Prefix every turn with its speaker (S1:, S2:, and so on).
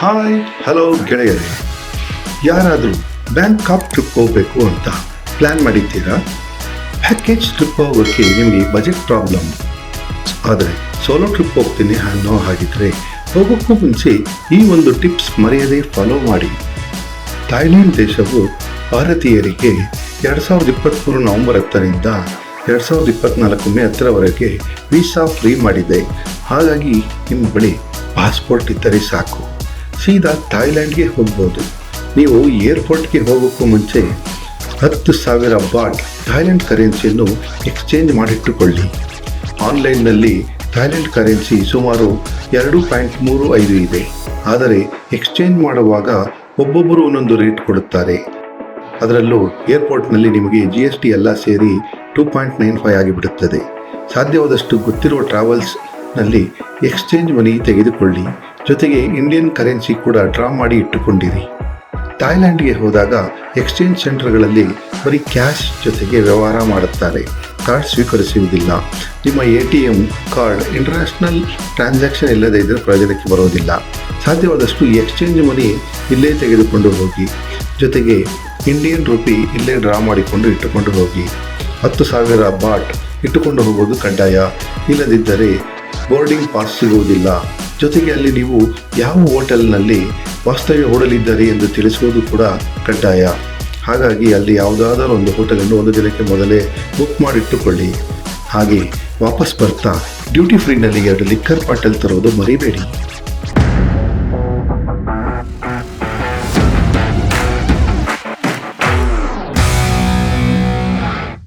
S1: Hi hello ಗೆಳೆಯರೇ, ಯಾರಾದರೂ Bangkok trip ಹೋಗಬೇಕು ಅಂತ ಪ್ಲ್ಯಾನ್ ಮಾಡಿದ್ದೀರಾ? ಪ್ಯಾಕೇಜ್ ಟ್ರಿಪ್ ಹೋಗೋಕ್ಕೆ ನಿಮಗೆ ಬಜೆಟ್ ಪ್ರಾಬ್ಲಮ್ ಆದರೆ ಸೋಲೋ ಟ್ರಿಪ್ ಹೋಗ್ತೀನಿ ಅನ್ನೋ ಹಾಗಿದ್ರೆ ಹೋಗೋಕ್ಕೂ ಮುಂಚೆ ಈ ಒಂದು ಟಿಪ್ಸ್ ಮರೆಯದೇ ಫಾಲೋ ಮಾಡಿ. ಥಾಯ್ಲೆಂಡ್ ದೇಶವು ಭಾರತೀಯರಿಗೆ 2023 ನವೆಂಬರ್ 10ರಿಂದ 2024 ಮೇ 10ರವರೆಗೆ ವೀಸಾ ಫ್ರೀ ಮಾಡಿದೆ. ಹಾಗಾಗಿ ನಿಮ್ಮ ಬಳಿ ಪಾಸ್ಪೋರ್ಟ್ ಇದ್ದರೆ ಸಾಕು, ಸೀದಾ ಥಾಯ್ಲ್ಯಾಂಡ್ಗೆ ಹೋಗ್ಬೋದು. ನೀವು ಏರ್ಪೋರ್ಟ್ಗೆ ಹೋಗೋಕ್ಕೂ ಮುಂಚೆ 10,000 ಬಾಟ್ ಥಾಯ್ಲೆಂಡ್ ಕರೆನ್ಸಿಯನ್ನು ಎಕ್ಸ್ಚೇಂಜ್ ಮಾಡಿಟ್ಟುಕೊಳ್ಳಿ. ಆನ್ಲೈನ್ನಲ್ಲಿ ಥಾಯ್ಲೆಂಡ್ ಕರೆನ್ಸಿ ಸುಮಾರು 2.35 ಇದೆ. ಆದರೆ ಎಕ್ಸ್ಚೇಂಜ್ ಮಾಡುವಾಗ ಒಬ್ಬೊಬ್ಬರು ಒಂದೊಂದು ರೇಟ್ ಕೊಡುತ್ತಾರೆ. ಅದರಲ್ಲೂ ಏರ್ಪೋರ್ಟ್ನಲ್ಲಿ ನಿಮಗೆ GST ಎಲ್ಲ ಸೇರಿ 2.95 ಆಗಿಬಿಡುತ್ತದೆ. ಸಾಧ್ಯವಾದಷ್ಟು ಗೊತ್ತಿರುವ ಟ್ರಾವೆಲ್ಸ್ನಲ್ಲಿ ಎಕ್ಸ್ಚೇಂಜ್ ಮನಿ ತೆಗೆದುಕೊಳ್ಳಿ. ಜೊತೆಗೆ ಇಂಡಿಯನ್ ಕರೆನ್ಸಿ ಕೂಡ ಡ್ರಾ ಮಾಡಿ ಇಟ್ಟುಕೊಂಡಿರಿ. ಥಾಯ್ಲ್ಯಾಂಡ್ಗೆ ಹೋದಾಗ ಎಕ್ಸ್ಚೇಂಜ್ ಸೆಂಟರ್ಗಳಲ್ಲಿ ಬರೀ ಕ್ಯಾಶ್ ಜೊತೆಗೆ ವ್ಯವಹಾರ ಮಾಡುತ್ತಾರೆ, ಕಾರ್ಡ್ ಸ್ವೀಕರಿಸುವುದಿಲ್ಲ. ನಿಮ್ಮ ATM ಕಾರ್ಡ್ ಇಂಟರ್ನ್ಯಾಷನಲ್ ಟ್ರಾನ್ಸಾಕ್ಷನ್ ಇಲ್ಲದೇ ಇದ್ದರೆ ಪ್ರಯೋಜನಕ್ಕೆ ಬರೋದಿಲ್ಲ. ಸಾಧ್ಯವಾದಷ್ಟು ಎಕ್ಸ್ಚೇಂಜ್ ಮನಿ ಇಲ್ಲೇ ತೆಗೆದುಕೊಂಡು ಹೋಗಿ. ಜೊತೆಗೆ ಇಂಡಿಯನ್ ರೂಪಿ ಇಲ್ಲೇ ಡ್ರಾ ಮಾಡಿಕೊಂಡು ಇಟ್ಟುಕೊಂಡು ಹೋಗಿ. 10,000 ಬಾಟ್ ಇಟ್ಟುಕೊಂಡು ಹೋಗೋದು ಕಡ್ಡಾಯ. ಇಲ್ಲದಿದ್ದರೆ ಬೋರ್ಡಿಂಗ್ ಪಾಸ್ ಸಿಗುವುದಿಲ್ಲ. ಜೊತೆಗೆ ಅಲ್ಲಿ ನೀವು ಯಾವ ಹೋಟೆಲ್ನಲ್ಲಿ ವಾಸ್ತವ್ಯ ಹೂಡಲಿದ್ದಾರೆ ಎಂದು ತಿಳಿಸುವುದು ಕೂಡ ಕಡ್ಡಾಯ. ಹಾಗಾಗಿ ಅಲ್ಲಿ ಯಾವುದಾದರೂ ಒಂದು ಹೋಟೆಲನ್ನು ಒಂದು ದಿನಕ್ಕೆ ಮೊದಲೇ ಬುಕ್ ಮಾಡಿಟ್ಟುಕೊಳ್ಳಿ. ಹಾಗೆ ವಾಪಸ್ ಬರ್ತಾ ಡ್ಯೂಟಿ ಫ್ರೀನಲ್ಲಿ 2 ಲಿಕ್ಕರ್ ಬಾಟಲ್ ತರೋದು ಮರಿಬೇಡಿ.